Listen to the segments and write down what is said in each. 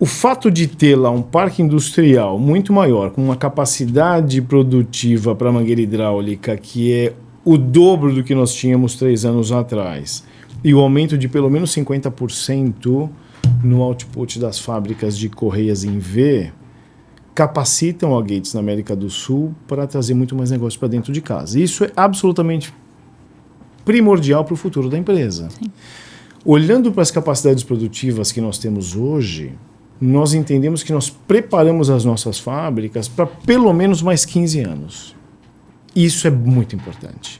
O fato de ter lá um parque industrial muito maior, com uma capacidade produtiva para mangueira hidráulica que é o dobro do que nós tínhamos 3 anos atrás, e o aumento de pelo menos 50% no output das fábricas de correias em V, capacitam a Gates na América do Sul para trazer muito mais negócio para dentro de casa. Isso é absolutamente primordial para o futuro da empresa. Sim. Olhando para as capacidades produtivas que nós temos hoje, nós entendemos que nós preparamos as nossas fábricas para pelo menos mais 15 anos. Isso é muito importante.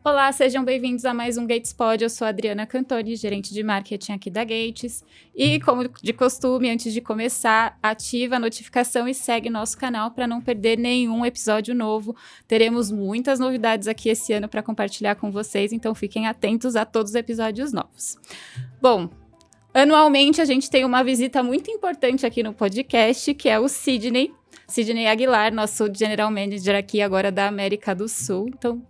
Olá, sejam bem-vindos a mais um Gates Pod. Eu sou a Adriana Cantoni, gerente de marketing aqui da Gates. E, como de costume, antes de começar, ativa a notificação e segue nosso canal para não perder nenhum episódio novo. Teremos muitas novidades aqui esse ano para compartilhar com vocês, então fiquem atentos a todos os episódios novos. Bom, anualmente a gente tem uma visita muito importante aqui no podcast, que é o Sidney Aguilar, nosso General Manager aqui agora da América do Sul. Então,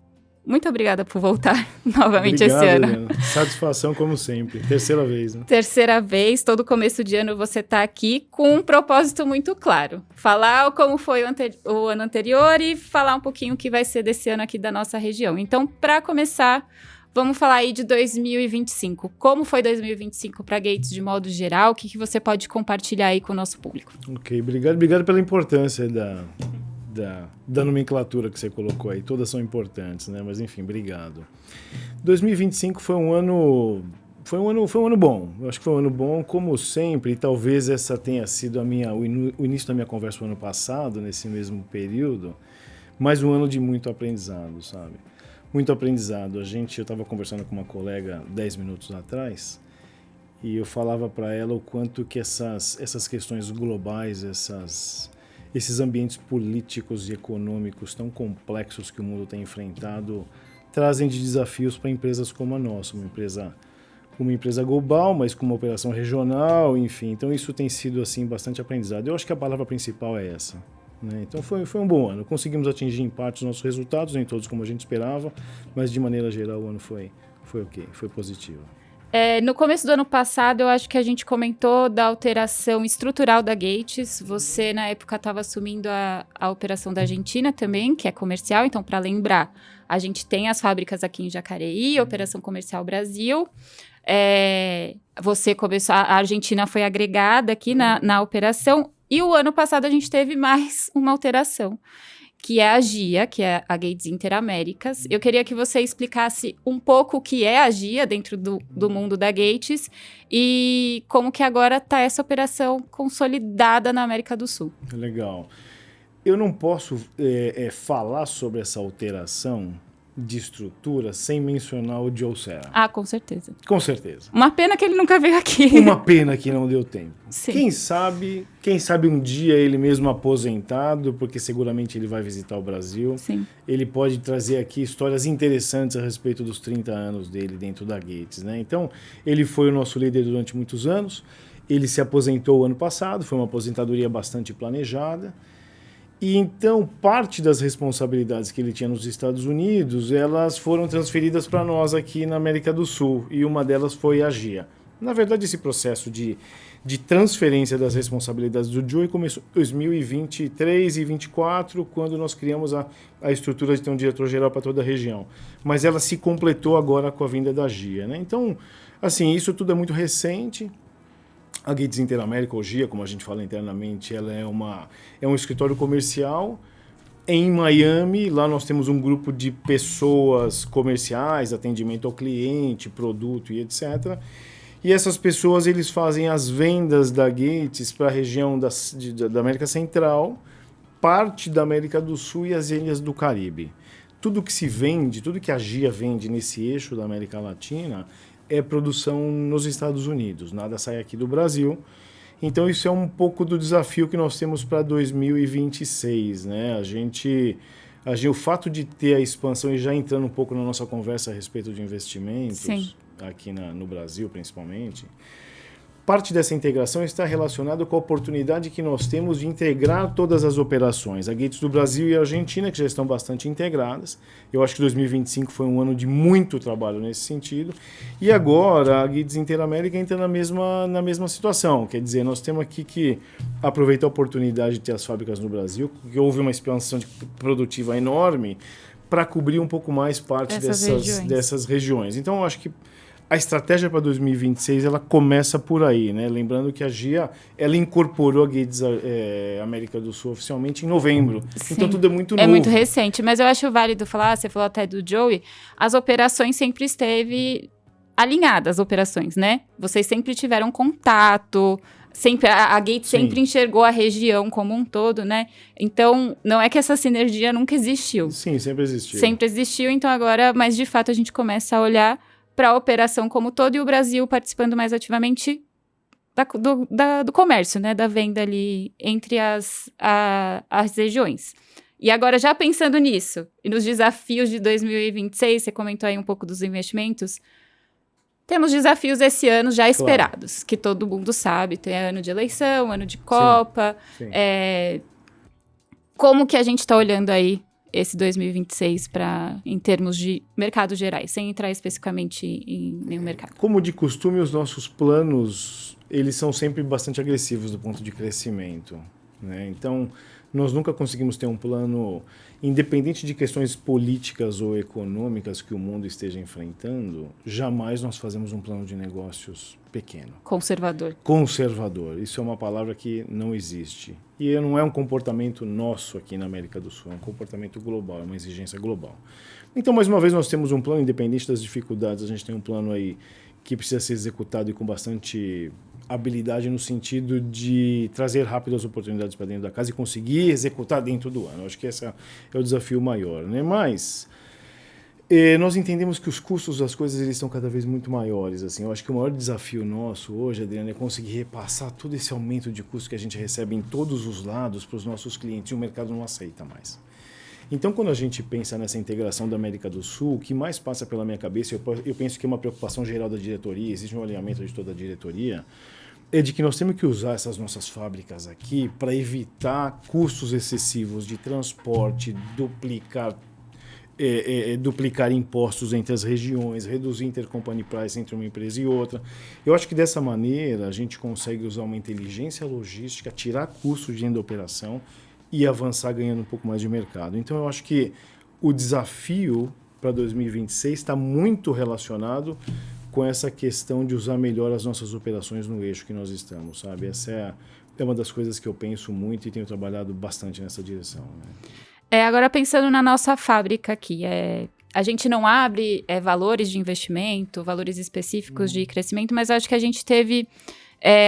muito obrigada por voltar novamente esse ano. Helena. Satisfação como sempre. Terceira vez, né? Terceira vez, todo começo de ano você está aqui com um propósito muito claro. Falar como foi o ano anterior e falar um pouquinho o que vai ser desse ano aqui da nossa região. Então, para começar, vamos falar aí de 2025. Como foi 2025 para a Gates de modo geral? O que você pode compartilhar aí com o nosso público? Ok, obrigado pela importância da nomenclatura que você colocou aí. Todas são importantes, né? Mas enfim, obrigado. 2025 foi um ano bom. Eu acho que foi um ano bom, como sempre, e talvez essa tenha sido o início da minha conversa no ano passado, nesse mesmo período, mas um ano de muito aprendizado, sabe? Muito aprendizado. Eu estava conversando com uma colega 10 minutos atrás, e eu falava para ela o quanto que essas questões globais, esses ambientes políticos e econômicos tão complexos que o mundo tem enfrentado trazem de desafios para empresas como a nossa, uma empresa global, mas com uma operação regional, enfim. Então isso tem sido assim bastante aprendizado. Eu acho que a palavra principal é essa, né? Então foi um bom ano. Conseguimos atingir em parte os nossos resultados, nem todos como a gente esperava, mas de maneira geral o ano foi ok, foi positivo. No começo do ano passado, eu acho que a gente comentou da alteração estrutural da Gates. Você, na época, estava assumindo a operação da Argentina também, que é comercial. Então, para lembrar, a gente tem as fábricas aqui em Jacareí, Operação Comercial Brasil. Você começou, a Argentina foi agregada aqui na operação. E o ano passado, a gente teve mais uma alteração, que é a GIA, que é a Gates Interaméricas. Eu queria que você explicasse um pouco o que é a GIA dentro do mundo da Gates e como que agora está essa operação consolidada na América do Sul. Legal. Eu não posso falar sobre essa alteração de estrutura sem mencionar o Joe Serra. Ah, com certeza. Com certeza. Uma pena que ele nunca veio aqui. Uma pena que não deu tempo. Sim. Quem sabe um dia ele mesmo aposentado, porque seguramente ele vai visitar o Brasil. Sim. Ele pode trazer aqui histórias interessantes a respeito dos 30 anos dele dentro da Gates, né? Então, ele foi o nosso líder durante muitos anos. Ele se aposentou ano passado, foi uma aposentadoria bastante planejada. E então, parte das responsabilidades que ele tinha nos Estados Unidos, elas foram transferidas para nós aqui na América do Sul, e uma delas foi a GIA. Na verdade, esse processo de transferência das responsabilidades do Joe começou em 2023 e 2024, quando nós criamos a estrutura de ter um diretor-geral para toda a região. Mas ela se completou agora com a vinda da GIA, né? Então, assim, isso tudo é muito recente. A Gates Interamérica, ou GIA, como a gente fala internamente, ela é um escritório comercial em Miami. Lá nós temos um grupo de pessoas comerciais, atendimento ao cliente, produto e etc. E essas pessoas, eles fazem as vendas da Gates para a região da América Central, parte da América do Sul e as ilhas do Caribe. Tudo que se vende, tudo que a GIA vende nesse eixo da América Latina é produção nos Estados Unidos, nada sai aqui do Brasil. Então isso é um pouco do desafio que nós temos para 2026, né? O fato de ter a expansão, e já entrando um pouco na nossa conversa a respeito de investimentos, Sim, aqui no Brasil principalmente, parte dessa integração está relacionada com a oportunidade que nós temos de integrar todas as operações. A Gates do Brasil e a Argentina, que já estão bastante integradas. Eu acho que 2025 foi um ano de muito trabalho nesse sentido. E agora a Gates Interamérica entra na mesma situação. Quer dizer, nós temos aqui que aproveitar a oportunidade de ter as fábricas no Brasil, porque houve uma expansão produtiva enorme para cobrir um pouco mais parte dessas regiões. Então, eu acho que a estratégia para 2026 ela começa por aí, né? Lembrando que a GIA ela incorporou a Gates América do Sul oficialmente em novembro. Sim. Então tudo é muito novo. É muito recente, mas eu acho válido falar, você falou até do Joey, as operações sempre esteve alinhadas, as operações, né? Vocês sempre tiveram contato, sempre a Gates sempre enxergou a região como um todo, né? Então, não é que essa sinergia nunca existiu. Sim, sempre existiu. Sempre existiu, então agora, mas de fato a gente começa a olhar para a operação como todo e o Brasil participando mais ativamente do comércio, né? Da venda ali entre as regiões. E agora, já pensando nisso, e nos desafios de 2026, você comentou aí um pouco dos investimentos, temos desafios esse ano já esperados, que todo mundo sabe, tem ano de eleição, ano de Copa, sim. Como que a gente está olhando aí esse 2026 em termos de mercados gerais, sem entrar especificamente em nenhum mercado? Como de costume, os nossos planos, eles são sempre bastante agressivos do ponto de crescimento, né? Então, nós nunca conseguimos ter um plano, independente de questões políticas ou econômicas que o mundo esteja enfrentando, jamais nós fazemos um plano de negócios pequeno. Conservador. Conservador. Isso é uma palavra que não existe. E não é um comportamento nosso aqui na América do Sul, é um comportamento global, é uma exigência global. Então, mais uma vez, nós temos um plano, independente das dificuldades, a gente tem um plano aí que precisa ser executado e com bastante habilidade no sentido de trazer rápido as oportunidades para dentro da casa e conseguir executar dentro do ano. Eu acho que esse é o desafio maior, né? Mas nós entendemos que os custos das coisas eles estão cada vez muito maiores. Assim. Eu acho que o maior desafio nosso hoje, Adriana, é conseguir repassar todo esse aumento de custo que a gente recebe em todos os lados para os nossos clientes e o mercado não aceita mais. Então, quando a gente pensa nessa integração da América do Sul, o que mais passa pela minha cabeça, eu penso que é uma preocupação geral da diretoria, existe um alinhamento de toda a diretoria, é de que nós temos que usar essas nossas fábricas aqui para evitar custos excessivos de transporte, duplicar impostos entre as regiões, reduzir intercompany price entre uma empresa e outra. Eu acho que dessa maneira a gente consegue usar uma inteligência logística, tirar custos de dentro da operação e avançar ganhando um pouco mais de mercado. Então eu acho que o desafio para 2026 está muito relacionado com essa questão de usar melhor as nossas operações no eixo que nós estamos, sabe? Essa é uma das coisas que eu penso muito e tenho trabalhado bastante nessa direção, né? Agora pensando na nossa fábrica aqui, a gente não abre valores de investimento, valores específicos de crescimento, mas acho que a gente teve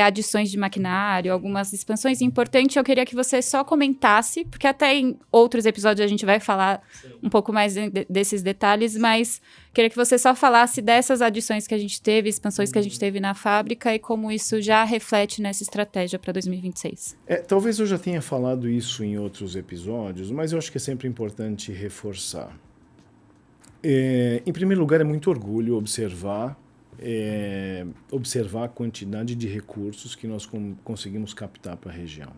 adições de maquinário, algumas expansões importantes. Eu queria que você só comentasse, porque até em outros episódios a gente vai falar um pouco mais desses detalhes, mas queria que você só falasse dessas adições que a gente teve, expansões que a gente teve na fábrica e como isso já reflete nessa estratégia para 2026. Talvez eu já tenha falado isso em outros episódios, mas eu acho que é sempre importante reforçar. Em primeiro lugar, é muito orgulho observar a quantidade de recursos que nós conseguimos captar para a região.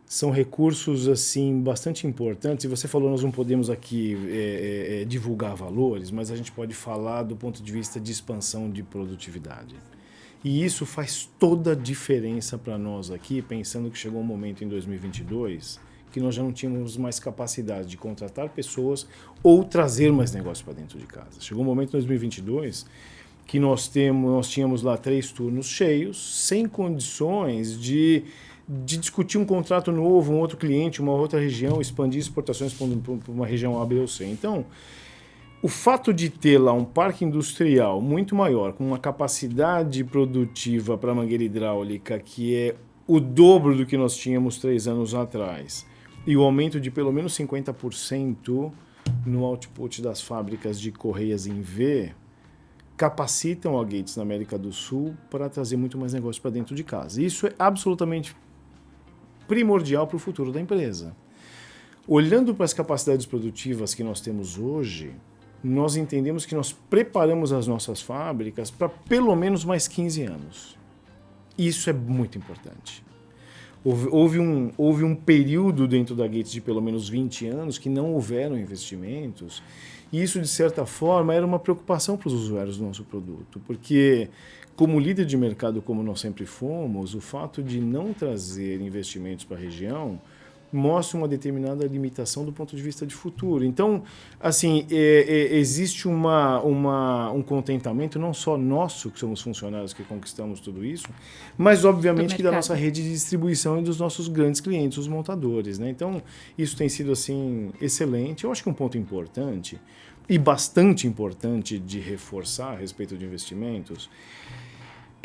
São recursos assim bastante importantes, e você falou, nós não podemos aqui divulgar valores, mas a gente pode falar do ponto de vista de expansão de produtividade. E isso faz toda a diferença para nós aqui, pensando que chegou um momento em 2022 que nós já não tínhamos mais capacidade de contratar pessoas ou trazer mais negócio para dentro de casa. Chegou um momento em 2022 que nós tínhamos lá 3 turnos cheios, sem condições de discutir um contrato novo, um outro cliente, uma outra região, expandir exportações para uma região A, B ou C. Então, o fato de ter lá um parque industrial muito maior, com uma capacidade produtiva para mangueira hidráulica que é o dobro do que nós tínhamos 3 anos atrás, e o aumento de pelo menos 50% no output das fábricas de correias em V, capacitam a Gates na América do Sul para trazer muito mais negócio para dentro de casa. Isso é absolutamente primordial para o futuro da empresa. Olhando para as capacidades produtivas que nós temos hoje, nós entendemos que nós preparamos as nossas fábricas para pelo menos mais 15 anos. Isso é muito importante. Houve um período dentro da Gates de pelo menos 20 anos que não houveram investimentos, e isso, de certa forma, era uma preocupação para os usuários do nosso produto, porque, como líder de mercado, como nós sempre fomos, o fato de não trazer investimentos para a região mostra uma determinada limitação do ponto de vista de futuro. Então, assim, existe um contentamento, não só nosso, que somos funcionários que conquistamos tudo isso, mas, obviamente, que da nossa rede de distribuição e dos nossos grandes clientes, os montadores, né? Então, isso tem sido, assim, excelente. Eu acho que um ponto importante, e bastante importante de reforçar a respeito de investimentos,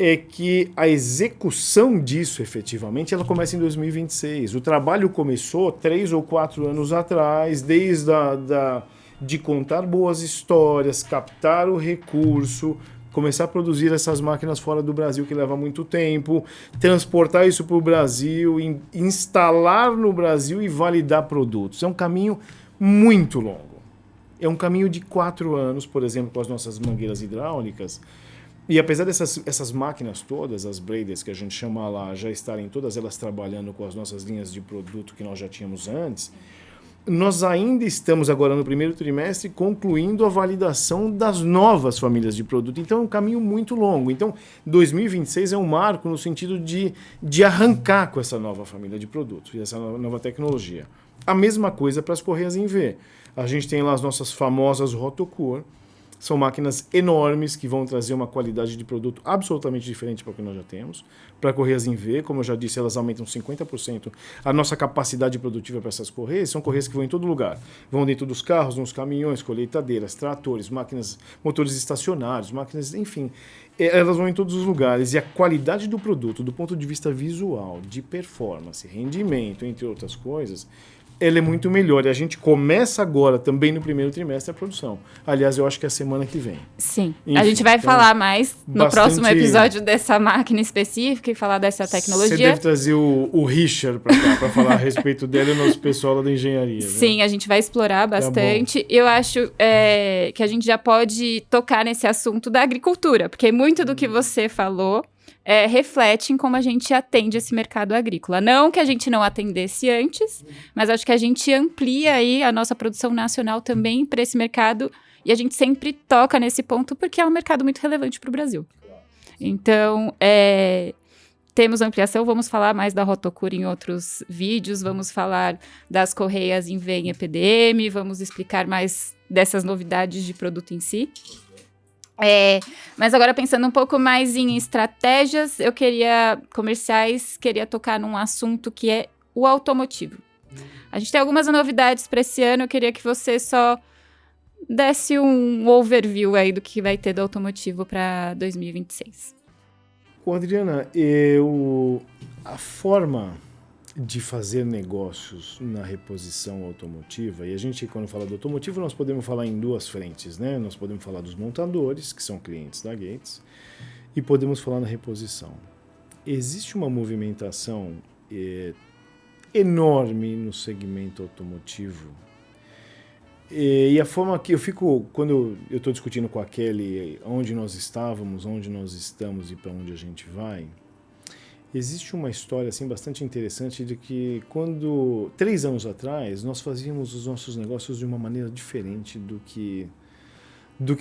é que a execução disso, efetivamente, ela começa em 2026. O trabalho começou 3 ou 4 anos atrás, desde de contar boas histórias, captar o recurso, começar a produzir essas máquinas fora do Brasil, que leva muito tempo, transportar isso para o Brasil, instalar no Brasil e validar produtos. É um caminho muito longo. É um caminho de 4 anos, por exemplo, com as nossas mangueiras hidráulicas. E apesar dessas máquinas todas, as Braders que a gente chama lá, já estarem todas elas trabalhando com as nossas linhas de produto que nós já tínhamos antes, nós ainda estamos agora no primeiro trimestre concluindo a validação das novas famílias de produto. Então é um caminho muito longo. Então 2026 é um marco no sentido de arrancar com essa nova família de produtos e essa nova tecnologia. A mesma coisa para as correias em V. A gente tem lá as nossas famosas Rotocur. São máquinas enormes que vão trazer uma qualidade de produto absolutamente diferente para o que nós já temos. Para correias em V, como eu já disse, elas aumentam 50% a nossa capacidade produtiva para essas correias. São correias que vão em todo lugar. Vão dentro dos carros, nos caminhões, colheitadeiras, tratores, máquinas, motores estacionários, máquinas, enfim. Elas vão em todos os lugares. E a qualidade do produto, do ponto de vista visual, de performance, rendimento, entre outras coisas, ela é muito melhor. E a gente começa agora, também no primeiro trimestre, a produção. Aliás, eu acho que é a semana que vem. Sim. Enfim, a gente vai falar mais no próximo episódio dessa máquina específica e falar dessa tecnologia. Você deve trazer o Richard para cá, para falar a respeito dela e o nosso pessoal lá da engenharia. Sim, né? A gente vai explorar bastante. Eu acho que a gente já pode tocar nesse assunto da agricultura, porque muito do que você falou reflete em como a gente atende esse mercado agrícola. Não que a gente não atendesse antes, mas acho que a gente amplia aí a nossa produção nacional também para esse mercado e a gente sempre toca nesse ponto porque é um mercado muito relevante para o Brasil. Então, temos ampliação, vamos falar mais da Rotocur em outros vídeos, vamos falar das correias em V em EPDM, vamos explicar mais dessas novidades de produto em si. Mas agora pensando um pouco mais em estratégias, comerciais, queria tocar num assunto que é o automotivo. A gente tem algumas novidades para esse ano, eu queria que você só desse um overview aí do que vai ter do automotivo para 2026. Adriana, a forma de fazer negócios na reposição automotiva, e a gente, quando fala do automotivo, nós podemos falar em duas frentes, né? Nós podemos falar dos montadores, que são clientes da Gates, e podemos falar na reposição. Existe uma movimentação enorme no segmento automotivo, e a forma que eu fico, quando eu estou discutindo com a Kelly onde nós estávamos, onde nós estamos e para onde a gente vai, existe uma história assim, bastante interessante de que 3 anos atrás, nós fazíamos os nossos negócios de uma maneira diferente do que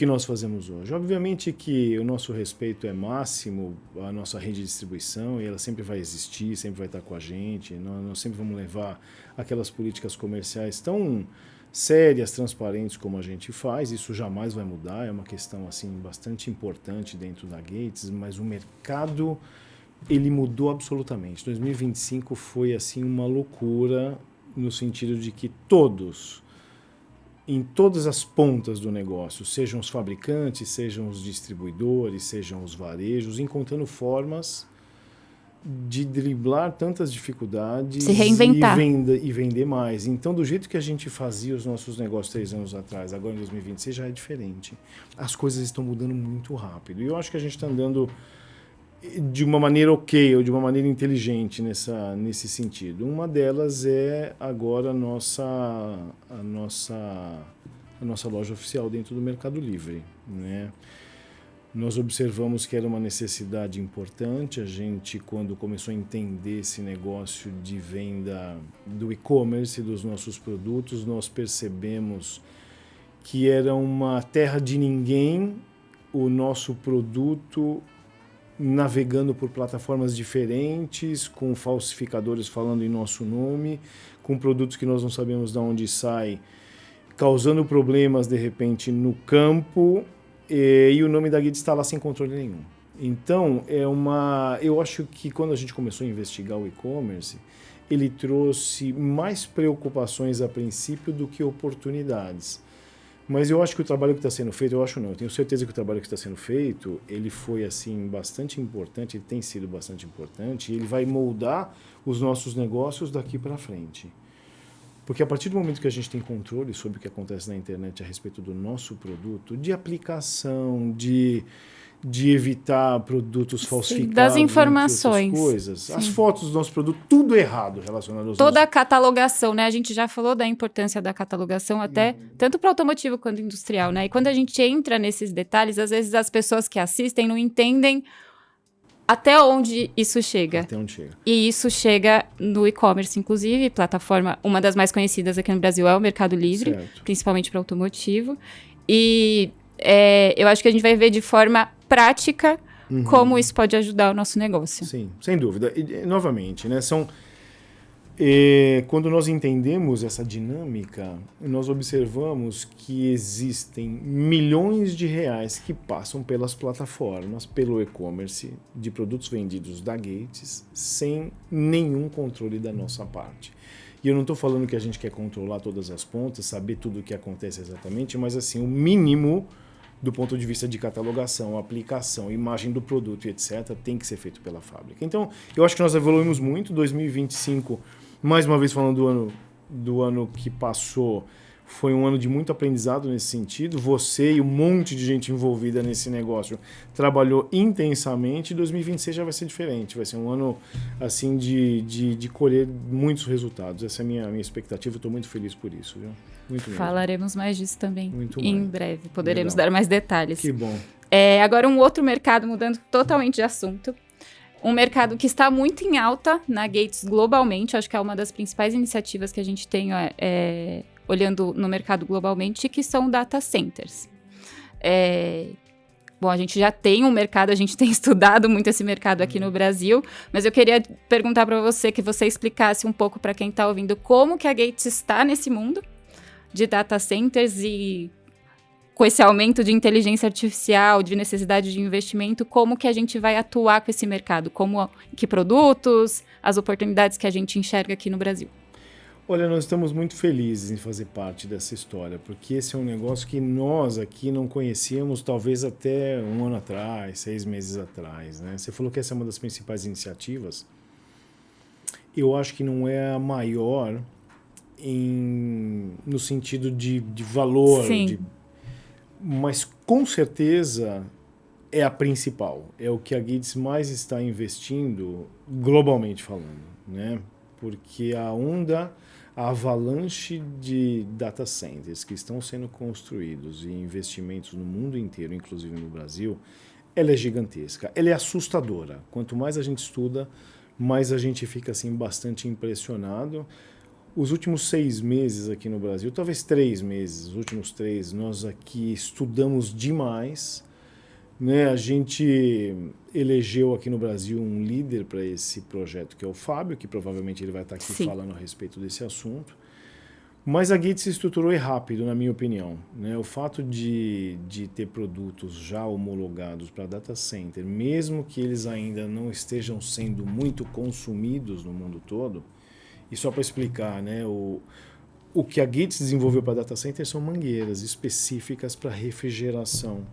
nós fazemos hoje. Obviamente que o nosso respeito é máximo à nossa rede de distribuição e ela sempre vai existir, sempre vai estar com a gente. Nós sempre vamos levar aquelas políticas comerciais tão sérias, transparentes como a gente faz. Isso jamais vai mudar, é uma questão assim, bastante importante dentro da Gates, mas o mercado ele mudou absolutamente. 2025 foi assim uma loucura no sentido de que todos, em todas as pontas do negócio, sejam os fabricantes, sejam os distribuidores, sejam os varejos, encontrando formas de driblar tantas dificuldades, se reinventar e vender mais. Então, do jeito que a gente fazia os nossos negócios 3 anos atrás, agora em 2026 já é diferente. As coisas estão mudando muito rápido. E eu acho que a gente está andando de uma maneira ou de uma maneira inteligente nesse sentido. Uma delas é agora a nossa loja oficial dentro do Mercado Livre, né? Nós observamos que era uma necessidade importante. A gente, quando começou a entender esse negócio de venda do e-commerce dos nossos produtos, nós percebemos que era uma terra de ninguém o nosso produto navegando por plataformas diferentes, com falsificadores falando em nosso nome, com produtos que nós não sabemos de onde sai, causando problemas, de repente, no campo, e o nome da Gates está lá sem controle nenhum. Então, eu acho que quando a gente começou a investigar o e-commerce, ele trouxe mais preocupações a princípio do que oportunidades. Mas eu acho que o trabalho que está sendo feito, eu tenho certeza que o trabalho que está sendo feito, ele foi assim bastante importante, ele tem sido bastante importante, e ele vai moldar os nossos negócios daqui para frente. Porque a partir do momento que a gente tem controle sobre o que acontece na internet a respeito do nosso produto, de aplicação, de evitar produtos falsificados, das informações, coisas, sim. As fotos do nosso produto, tudo errado relacionado aos toda a catalogação, né? A gente já falou da importância da catalogação até tanto para automotivo quanto industrial, né? E quando a gente entra nesses detalhes, às vezes as pessoas que assistem não entendem até onde isso chega. Até onde chega. E isso chega no e-commerce, inclusive, plataforma, uma das mais conhecidas aqui no Brasil é o Mercado Livre, certo. Principalmente para automotivo. E eu acho que a gente vai ver de forma prática como isso pode ajudar o nosso negócio. Sim, sem dúvida. E, novamente, né, quando nós entendemos essa dinâmica, nós observamos que existem milhões de reais que passam pelas plataformas, pelo e-commerce, de produtos vendidos da Gates, sem nenhum controle da nossa parte. E eu não estou falando que a gente quer controlar todas as pontas, saber tudo o que acontece exatamente, mas assim, o mínimo do ponto de vista de catalogação, aplicação, imagem do produto e etc., tem que ser feito pela fábrica. Então, eu acho que nós evoluímos muito. 2025, mais uma vez falando do ano que passou, foi um ano de muito aprendizado nesse sentido. Você e um monte de gente envolvida nesse negócio trabalhou intensamente. 2026 já vai ser diferente. Vai ser um ano assim de colher muitos resultados. Essa é a minha expectativa. Estou muito feliz por isso, viu? Muito mesmo. Falaremos mais disso também em breve. Poderemos Legal. dar mais detalhes. Que bom. Agora um outro mercado, mudando totalmente de assunto. Um mercado que está muito em alta na Gates globalmente. Acho que é uma das principais iniciativas que a gente tem olhando no mercado globalmente, que são data centers. Bom, a gente já tem um mercado, a gente tem estudado muito esse mercado aqui no Brasil, mas eu queria perguntar para você, que você explicasse um pouco para quem está ouvindo, como que a Gates está nesse mundo de data centers e com esse aumento de inteligência artificial, de necessidade de investimento, como que a gente vai atuar com esse mercado? Que produtos, as oportunidades que a gente enxerga aqui no Brasil? Olha, nós estamos muito felizes em fazer parte dessa história, porque esse é um negócio que nós aqui não conhecíamos talvez até um ano atrás, 6 meses atrás, né? Você falou que essa é uma das principais iniciativas. Eu acho que não é a maior no sentido de valor, mas com certeza é a principal. É o que a Gates mais está investindo globalmente falando, né? Porque a avalanche de data centers que estão sendo construídos e investimentos no mundo inteiro, inclusive no Brasil, ela é gigantesca, ela é assustadora. Quanto mais a gente estuda, mais a gente fica assim bastante impressionado. Os últimos 6 meses aqui no Brasil, talvez 3 meses, os últimos 3, nós aqui estudamos demais, né? A gente elegeu aqui no Brasil um líder para esse projeto, que é o Fábio, que provavelmente ele vai estar aqui falando a respeito desse assunto. Mas a Gates se estruturou rápido, na minha opinião, né? O fato de ter produtos já homologados para data center, mesmo que eles ainda não estejam sendo muito consumidos no mundo todo, e só para explicar, né? O que a Gates desenvolveu para data center são mangueiras específicas para refrigeração.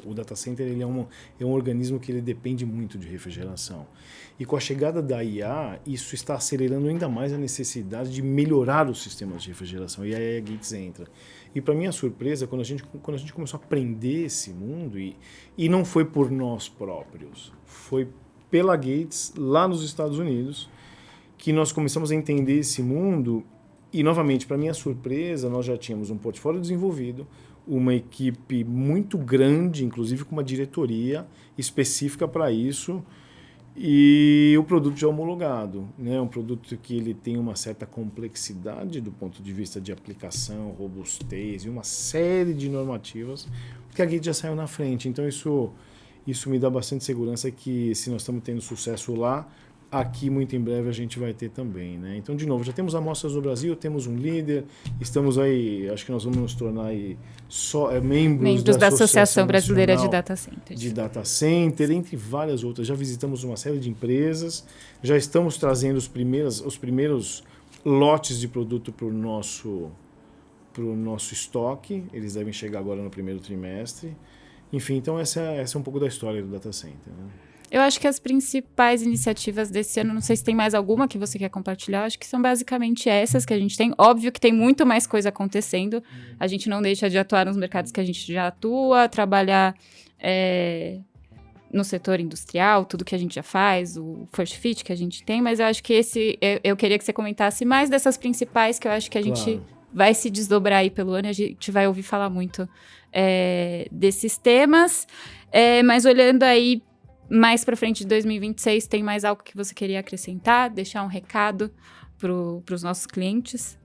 O data center ele é um organismo que ele depende muito de refrigeração. E com a chegada da IA, isso está acelerando ainda mais a necessidade de melhorar os sistemas de refrigeração. E aí a Gates entra. E para minha surpresa, quando a gente começou a aprender esse mundo, e não foi por nós próprios, foi pela Gates lá nos Estados Unidos, que nós começamos a entender esse mundo. E, novamente, para minha surpresa, nós já tínhamos um portfólio desenvolvido, uma equipe muito grande, inclusive com uma diretoria específica para isso, e o produto já homologado, né? Um produto que ele tem uma certa complexidade do ponto de vista de aplicação, robustez e uma série de normativas que a Gates já saiu na frente. Então isso me dá bastante segurança que se nós estamos tendo sucesso lá, aqui muito em breve a gente vai ter também, né? Então, de novo, já temos amostras no Brasil, temos um líder, estamos aí, acho que nós vamos nos tornar aí membros da Associação Brasileira de Nacional Data Centers. de Data Center, entre várias outras. Já visitamos uma série de empresas, já estamos trazendo os primeiros lotes de produto para o nosso estoque, eles devem chegar agora no primeiro trimestre. Enfim, então essa é um pouco da história do Data Center, né? Eu acho que as principais iniciativas desse ano, não sei se tem mais alguma que você quer compartilhar, acho que são basicamente essas que a gente tem. Óbvio que tem muito mais coisa acontecendo, a gente não deixa de atuar nos mercados que a gente já atua, trabalhar no setor industrial, tudo que a gente já faz, o First Fit que a gente tem, mas eu acho que eu queria que você comentasse mais dessas principais que eu acho que a gente vai se desdobrar aí pelo ano, a gente vai ouvir falar muito desses temas, mas olhando aí mais para frente de 2026, tem mais algo que você queria acrescentar? Deixar um recado para os nossos clientes?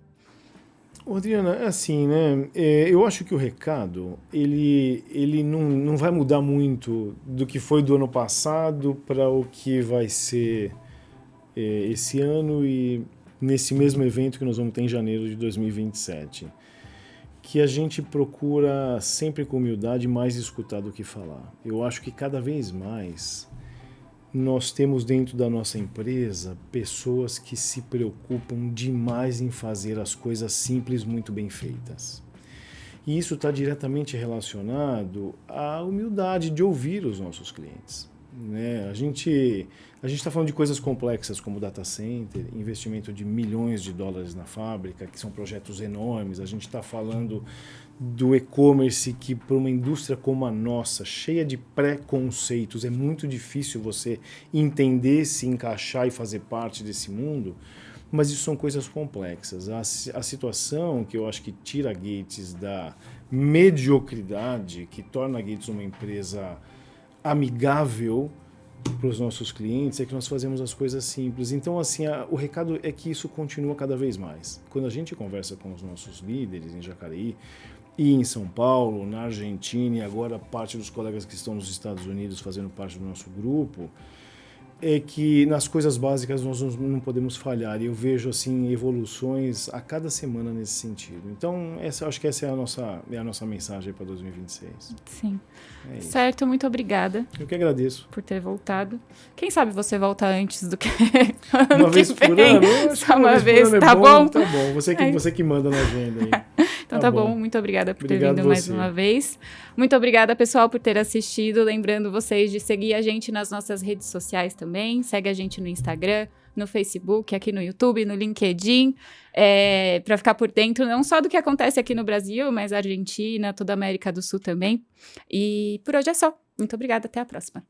Adriana, assim, né? Eu acho que o recado, ele não vai mudar muito do que foi do ano passado para o que vai ser esse ano e nesse mesmo evento que nós vamos ter em janeiro de 2027. Que a gente procura sempre com humildade mais escutar do que falar. Eu acho que cada vez mais nós temos dentro da nossa empresa pessoas que se preocupam demais em fazer as coisas simples muito bem feitas. E isso está diretamente relacionado à humildade de ouvir os nossos clientes, né? A gente está falando de coisas complexas como data center, investimento de milhões de dólares na fábrica, que são projetos enormes. A gente está falando do e-commerce que para uma indústria como a nossa, cheia de preconceitos, é muito difícil você entender, se encaixar e fazer parte desse mundo, mas isso são coisas complexas. A situação que eu acho que tira a Gates da mediocridade, que torna a Gates uma empresa amigável para os nossos clientes, é que nós fazemos as coisas simples. Então, assim, o recado é que isso continua cada vez mais. Quando a gente conversa com os nossos líderes em Jacareí e em São Paulo, na Argentina e agora parte dos colegas que estão nos Estados Unidos fazendo parte do nosso grupo, é que nas coisas básicas nós não podemos falhar. E eu vejo assim evoluções a cada semana nesse sentido. Então, acho que essa é a nossa mensagem para 2026. Sim. Certo, muito obrigada. Eu que agradeço. Por ter voltado. Quem sabe você volta antes do que uma vez por ano? Só uma vez, tá bom? Tá bom. Você que manda na agenda aí. Então tá bom, muito obrigada por ter vindo mais uma vez. Muito obrigada, pessoal, por ter assistido. Lembrando vocês de seguir a gente nas nossas redes sociais também. Segue a gente no Instagram, no Facebook, aqui no YouTube, no LinkedIn, para ficar por dentro não só do que acontece aqui no Brasil, mas Argentina, toda a América do Sul também. E por hoje é só. Muito obrigada, até a próxima.